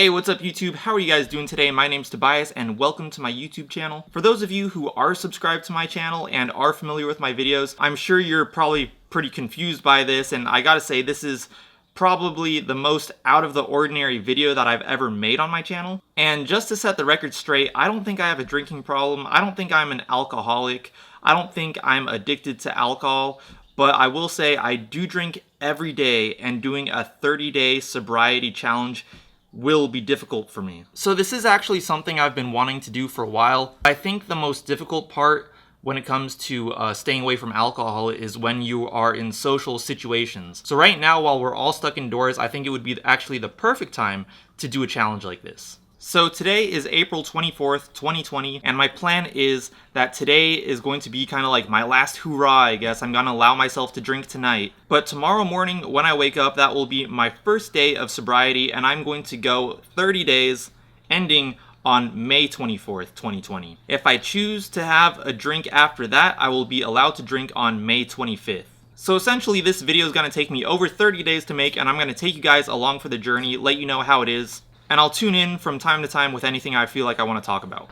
Hey, what's up YouTube? How are you guys doing today? My name's Tobias and welcome to my YouTube channel. For those of you who are subscribed to my channel and are familiar with my videos, I'm sure you're probably pretty confused by this, and I gotta say this is probably the most out of the ordinary video that I've ever made on my channel. And just to set the record straight, I don't think I have a drinking problem. I don't think I'm an alcoholic. I don't think I'm addicted to alcohol. But I will say I do drink every day, and doing a 30-day sobriety challenge will be difficult for me. So this is actually something I've been wanting to do for a while. I think the most difficult part when it comes to staying away from alcohol is when you are in social situations. So right now, while we're all stuck indoors, I think it would be actually the perfect time to do a challenge like this. So today is April 24th, 2020, and my plan is that today is going to be kind of like my last hoorah, I guess. I'm gonna allow myself to drink tonight. But tomorrow morning when I wake up, that will be my first day of sobriety, and I'm going to go 30 days, ending on May 24th, 2020. If I choose to have a drink after that, I will be allowed to drink on May 25th. So essentially this video is gonna take me over 30 days to make, and I'm gonna take you guys along for the journey, let you know how it is. And I'll tune in from time to time with anything I feel like I want to talk about.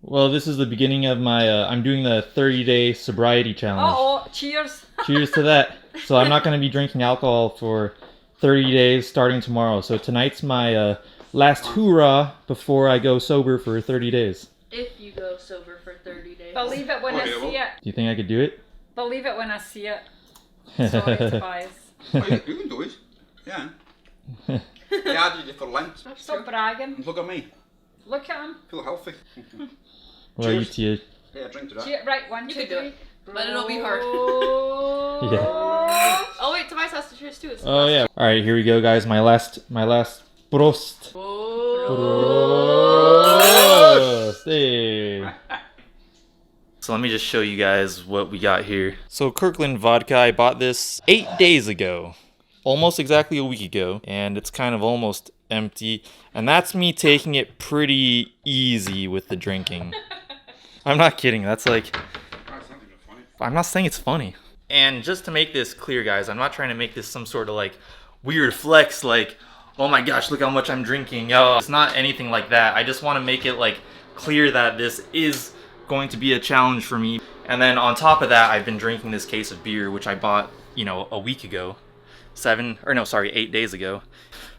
Well, this is the beginning of my, I'm doing the 30-day sobriety challenge. Uh-oh, cheers. Cheers to that. So I'm not going to be drinking alcohol for 30 days starting tomorrow. So tonight's my last hoorah before I go sober for 30 days. If you go sober for 30 days. Believe it when I see it. Do you think I could do it? Believe it when I see it. Sorry, Tobias. Oh, you can do it. Yeah. Yeah, I did it for Lent. Stop bragging. Look at me. Look at him. Feel healthy. Well, you too. Yeah, drink to that. Right, one, You two, can do three. it, but it'll be hard. Yeah. Oh wait, Tobias has to cheers too. It's Oh yeah. All right, here we go, guys. My last Prost. Prost. Hey. So let me just show you guys what we got here. So Kirkland vodka, I bought this 8 days ago. Almost exactly a week ago, and it's kind of almost empty, and that's me taking it pretty easy with the drinking. I'm not kidding, that's like, That's not even funny. I'm not saying it's funny. And just to make this clear, guys, I'm not trying to make this some sort of like weird flex, like, oh my gosh, look how much I'm drinking. Oh, it's not anything like that. I just want to make it like clear that this is going to be a challenge for me. And then on top of that, I've been drinking this case of beer, which I bought, you know, a week ago. 8 days ago.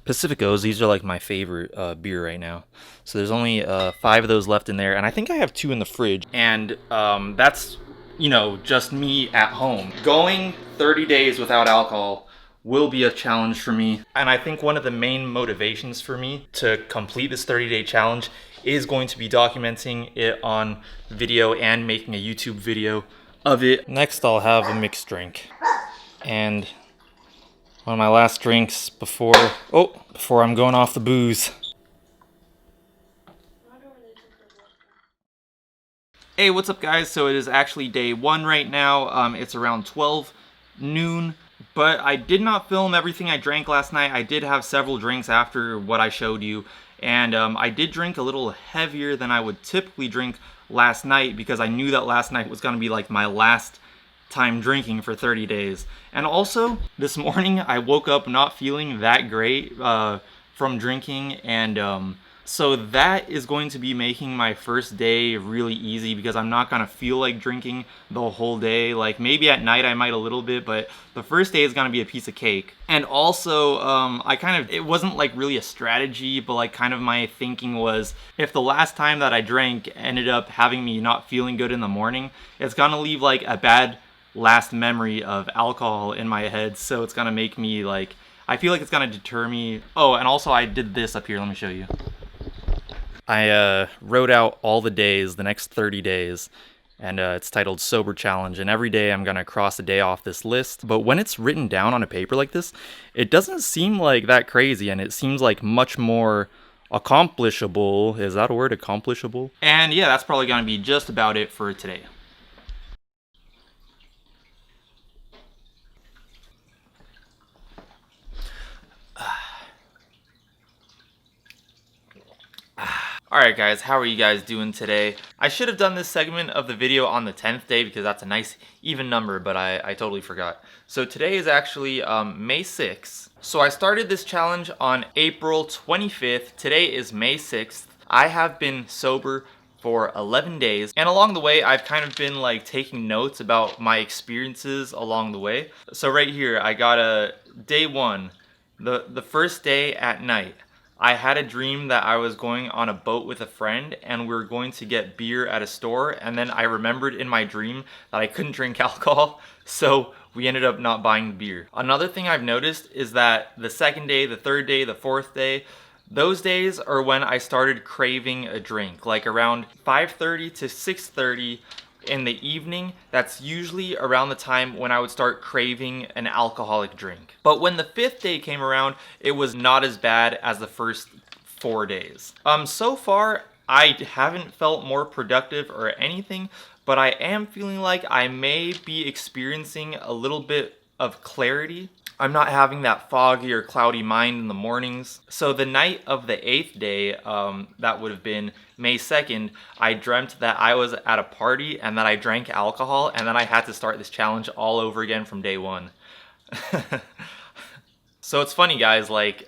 Pacificos, these are like my favorite beer right now. So there's only 5 of those left in there, and I think I have 2 in the fridge. And that's, you know, just me at home. Going 30 days without alcohol will be a challenge for me. And I think one of the main motivations for me to complete this 30-day challenge is going to be documenting it on video and making a YouTube video of it. Next, I'll have a mixed drink. And one of my last drinks before I'm going off the booze. Hey, what's up guys? So it is actually day 1 right now. It's around 12 noon, but I did not film everything I drank last night. I did have several drinks after what I showed you, and I did drink a little heavier than I would typically drink last night because I knew that last night was gonna be like my last time drinking for 30 days. And also this morning I woke up not feeling that great from drinking, and so that is going to be making my first day really easy because I'm not gonna feel like drinking the whole day. Like maybe at night I might a little bit, but the first day is gonna be a piece of cake. And also it wasn't like really a strategy, but like kind of my thinking was, if the last time that I drank ended up having me not feeling good in the morning, it's gonna leave like a bad last memory of alcohol in my head, so it's gonna make me like, I feel like it's gonna deter me. Oh, and also I did this up here, let me show you. I wrote out all the days, the next 30 days, and it's titled Sober Challenge, and every day I'm gonna cross a day off this list. But when it's written down on a paper like this, it doesn't seem like that crazy, and it seems like much more accomplishable. Is that a word, accomplishable? And yeah, that's probably gonna be just about it for today. Alright guys, how are you guys doing today? I should have done this segment of the video on the 10th day because that's a nice even number, but I totally forgot. So today is actually May 6th. So I started this challenge on April 25th. Today is May 6th. I have been sober for 11 days, and along the way I've kind of been like taking notes about my experiences along the way. So right here I got a day 1, the first day at night. I had a dream that I was going on a boat with a friend and we were going to get beer at a store, and then I remembered in my dream that I couldn't drink alcohol, so we ended up not buying the beer. Another thing I've noticed is that the second day, the third day, the fourth day, those days are when I started craving a drink, like around 5:30 to 6:30 in the evening. That's usually around the time when I would start craving an alcoholic drink. But when the 5th day came around, it was not as bad as the first 4 days. So far, I haven't felt more productive or anything, but I am feeling like I may be experiencing a little bit of clarity. I'm not having that foggy or cloudy mind in the mornings. So the night of the 8th day, that would have been May 2nd, I dreamt that I was at a party and that I drank alcohol, and then I had to start this challenge all over again from day 1. So it's funny guys, like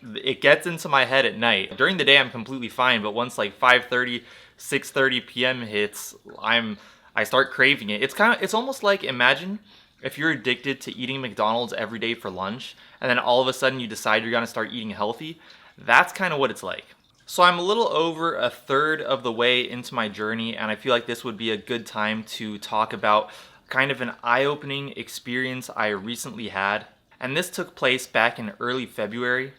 it gets into my head at night. During the day I'm completely fine, but once like 5:30, 6:30 p.m. hits, I start craving it. It's almost like, imagine if you're addicted to eating McDonald's every day for lunch, and then all of a sudden you decide you're gonna start eating healthy. That's kind of what it's like. So I'm a little over a third of the way into my journey, and I feel like this would be a good time to talk about kind of an eye-opening experience I recently had. And this took place back in early February.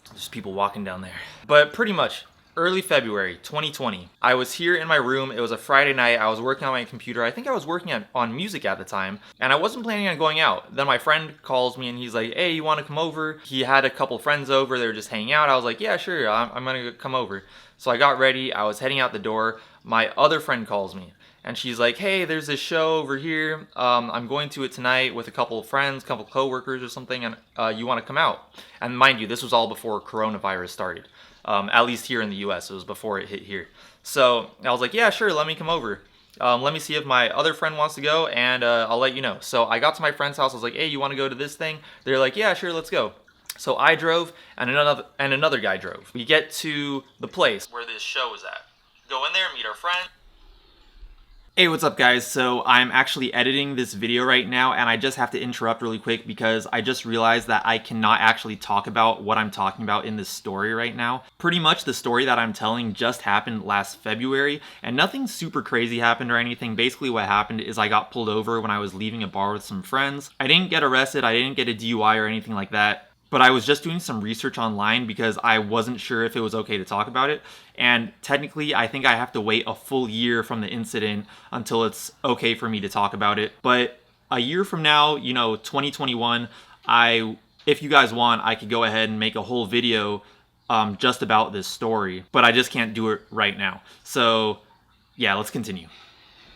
There's people walking down there. But pretty much, early February 2020. I was here in my room. It was a Friday night. I was working on my computer. I think I was working on music at the time, and I wasn't planning on going out. Then my friend calls me and he's like, hey, you want to come over? He had a couple friends over. They were just hanging out. I was like, yeah, sure, I'm gonna come over. So I got ready. I was heading out the door. My other friend calls me and she's like, hey, there's this show over here. I'm going to it tonight with a couple of friends, a couple of coworkers or something, and you want to come out? And mind you, this was all before coronavirus started. At least here in the US, it was before it hit here. So I was like, yeah, sure, let me come over. Let me see if my other friend wants to go, and I'll let you know. So I got to my friend's house. I was like, hey, you want to go to this thing? They're like, yeah, sure, let's go. So I drove, and another guy drove. We get to the place where this show is at. Go in there, meet our friend. Hey, what's up guys? So I'm actually editing this video right now, and I just have to interrupt really quick because I just realized that I cannot actually talk about what I'm talking about in this story right now. Pretty much the story that I'm telling just happened last February, and nothing super crazy happened or anything. Basically what happened is I got pulled over when I was leaving a bar with some friends. I didn't get arrested, I didn't get a DUI or anything like that. But I was just doing some research online because I wasn't sure if it was okay to talk about it. And technically, I think I have to wait a full year from the incident until it's okay for me to talk about it. But a year from now, 2021, if you guys want, I could go ahead and make a whole video just about this story. But I just can't do it right now. So yeah, let's continue.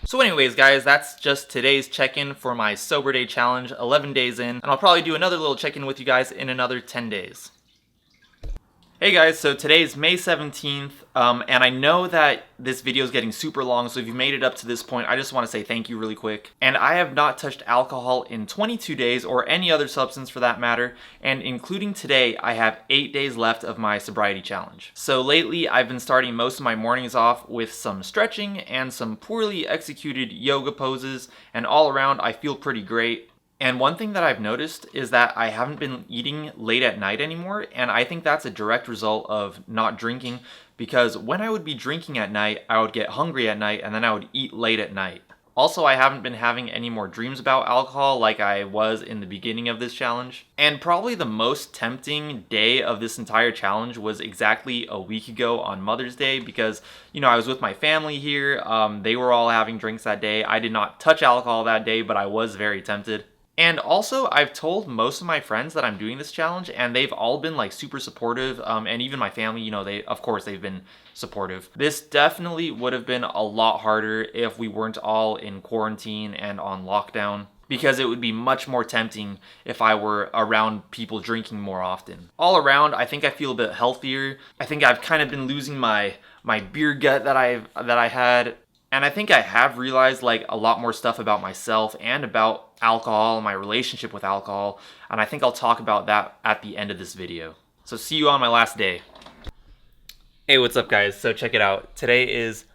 So anyways, guys, that's just today's check-in for my Sober Day Challenge, 11 days in, and I'll probably do another little check-in with you guys in another 10 days. Hey guys, so today's May 17th, and I know that this video is getting super long, so if you've made it up to this point, I just want to say thank you really quick. And I have not touched alcohol in 22 days, or any other substance for that matter, and including today, I have 8 days left of my sobriety challenge. So lately, I've been starting most of my mornings off with some stretching and some poorly executed yoga poses, and all around, I feel pretty great. And one thing that I've noticed is that I haven't been eating late at night anymore, and I think that's a direct result of not drinking, because when I would be drinking at night, I would get hungry at night, and then I would eat late at night. Also, I haven't been having any more dreams about alcohol like I was in the beginning of this challenge. And probably the most tempting day of this entire challenge was exactly a week ago on Mother's Day, because, I was with my family here, they were all having drinks that day. I did not touch alcohol that day, but I was very tempted. And also, I've told most of my friends that I'm doing this challenge, and they've all been like super supportive, and even my family, they've been supportive. This definitely would have been a lot harder if we weren't all in quarantine and on lockdown. because it would be much more tempting if I were around people drinking more often. All around, I think I feel a bit healthier. I think I've kind of been losing my beer gut that I had. And I think I have realized like a lot more stuff about myself and about alcohol and my relationship with alcohol. And I think I'll talk about that at the end of this video. So see you on my last day. Hey, what's up guys? So check it out. Today is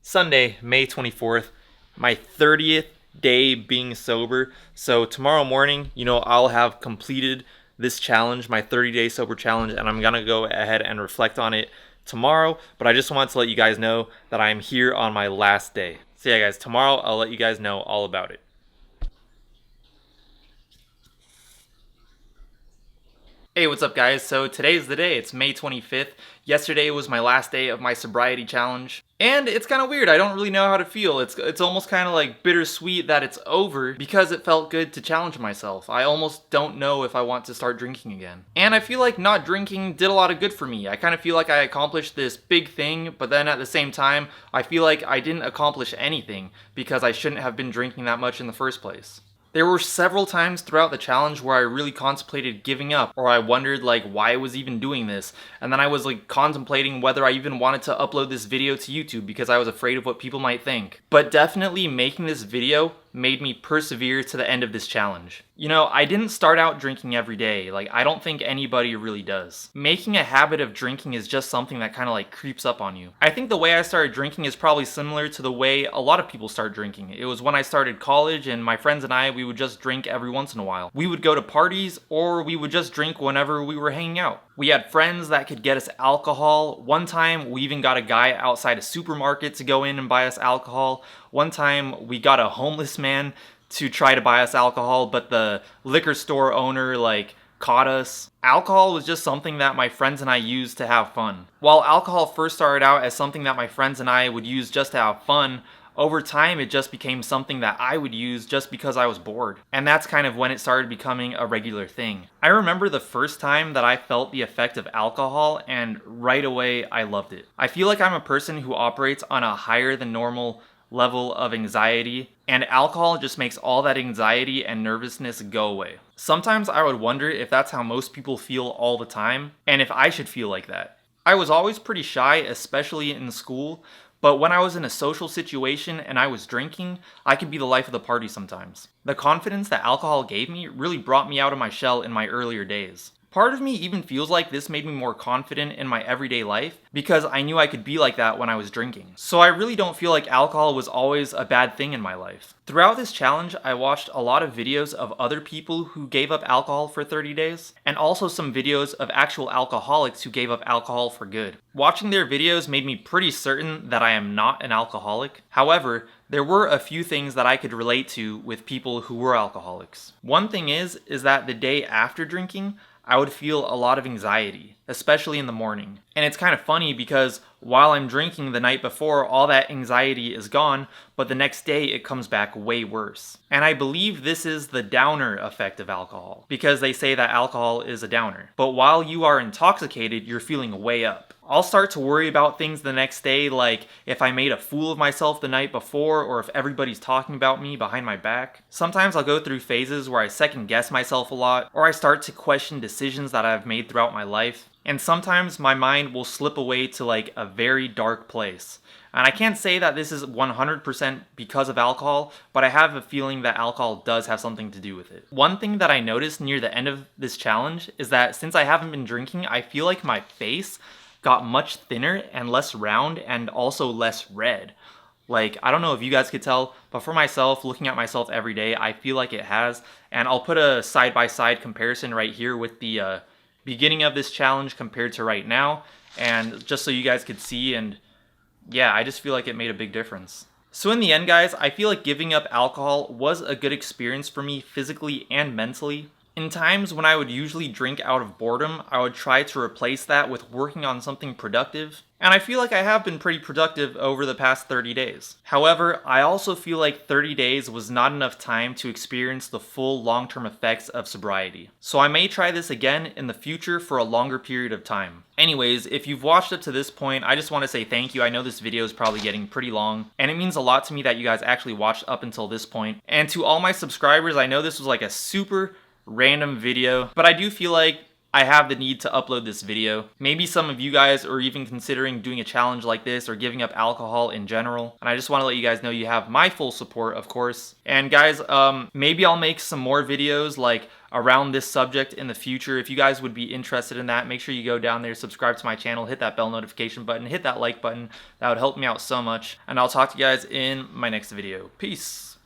Sunday, May 24th, my 30th day being sober. So tomorrow morning, I'll have completed this challenge, my 30-day sober challenge, and I'm gonna go ahead and reflect on it tomorrow. But I just wanted to let you guys know that I'm here on my last day. So yeah guys, tomorrow I'll let you guys know all about it. Hey, what's up guys? So today's the day. It's May 25th. Yesterday was my last day of my sobriety challenge. And it's kind of weird. I don't really know how to feel. It's almost kind of like bittersweet that it's over because it felt good to challenge myself. I almost don't know if I want to start drinking again. And I feel like not drinking did a lot of good for me. I kind of feel like I accomplished this big thing, but then at the same time, I feel like I didn't accomplish anything because I shouldn't have been drinking that much in the first place. There were several times throughout the challenge where I really contemplated giving up, or I wondered like why I was even doing this, and then I was like contemplating whether I even wanted to upload this video to YouTube because I was afraid of what people might think. But definitely making this video made me persevere to the end of this challenge. I didn't start out drinking every day. Like, I don't think anybody really does. Making a habit of drinking is just something that kind of like creeps up on you. I think the way I started drinking is probably similar to the way a lot of people start drinking. It was when I started college and my friends and I, we would just drink every once in a while. We would go to parties or we would just drink whenever we were hanging out. We had friends that could get us alcohol. One time we even got a guy outside a supermarket to go in and buy us alcohol. One time we got a homeless man to try to buy us alcohol, but the liquor store owner caught us. Alcohol was just something that my friends and I used to have fun. While alcohol first started out as something that my friends and I would use just to have fun, over time it just became something that I would use just because I was bored. And that's kind of when it started becoming a regular thing. I remember the first time that I felt the effect of alcohol, and right away I loved it. I feel like I'm a person who operates on a higher than normal level of anxiety, and alcohol just makes all that anxiety and nervousness go away. Sometimes I would wonder if that's how most people feel all the time, and if I should feel like that. I was always pretty shy, especially in school, but when I was in a social situation and I was drinking, I could be the life of the party sometimes. The confidence that alcohol gave me really brought me out of my shell in my earlier days. Part of me even feels like this made me more confident in my everyday life because I knew I could be like that when I was drinking. So I really don't feel like alcohol was always a bad thing in my life. Throughout this challenge, I watched a lot of videos of other people who gave up alcohol for 30 days, and also some videos of actual alcoholics who gave up alcohol for good. Watching their videos made me pretty certain that I am not an alcoholic. However, there were a few things that I could relate to with people who were alcoholics. One thing is that the day after drinking, I would feel a lot of anxiety, especially in the morning. And it's kind of funny because while I'm drinking the night before, all that anxiety is gone, but the next day it comes back way worse. And I believe this is the downer effect of alcohol, because they say that alcohol is a downer. But while you are intoxicated, you're feeling way up. I'll start to worry about things the next day, like if I made a fool of myself the night before, or if everybody's talking about me behind my back. Sometimes I'll go through phases where I second guess myself a lot, or I start to question decisions that I've made throughout my life. And sometimes my mind will slip away to a very dark place. And I can't say that this is 100% because of alcohol, but I have a feeling that alcohol does have something to do with it. One thing that I noticed near the end of this challenge is that since I haven't been drinking, I feel like my face got much thinner and less round and also less red. I don't know if you guys could tell, but for myself, looking at myself every day, I feel like it has. And I'll put a side-by-side comparison right here with the beginning of this challenge compared to right now, and just so you guys could see, and yeah, I just feel like it made a big difference. So in the end, guys, I feel like giving up alcohol was a good experience for me physically and mentally. In times when I would usually drink out of boredom, I would try to replace that with working on something productive. And I feel like I have been pretty productive over the past 30 days. However, I also feel like 30 days was not enough time to experience the full long-term effects of sobriety. So I may try this again in the future for a longer period of time. Anyways, if you've watched up to this point, I just want to say thank you. I know this video is probably getting pretty long, and it means a lot to me that you guys actually watched up until this point. And to all my subscribers, I know this was like a super random video, but I do feel like I have the need to upload this video. Maybe some of you guys are even considering doing a challenge like this or giving up alcohol in general. And I just want to let you guys know you have my full support, of course. And guys, maybe I'll make some more videos like around this subject in the future. If you guys would be interested in that, make sure you go down there, subscribe to my channel, hit that bell notification button, hit that like button. That would help me out so much. And I'll talk to you guys in my next video. Peace.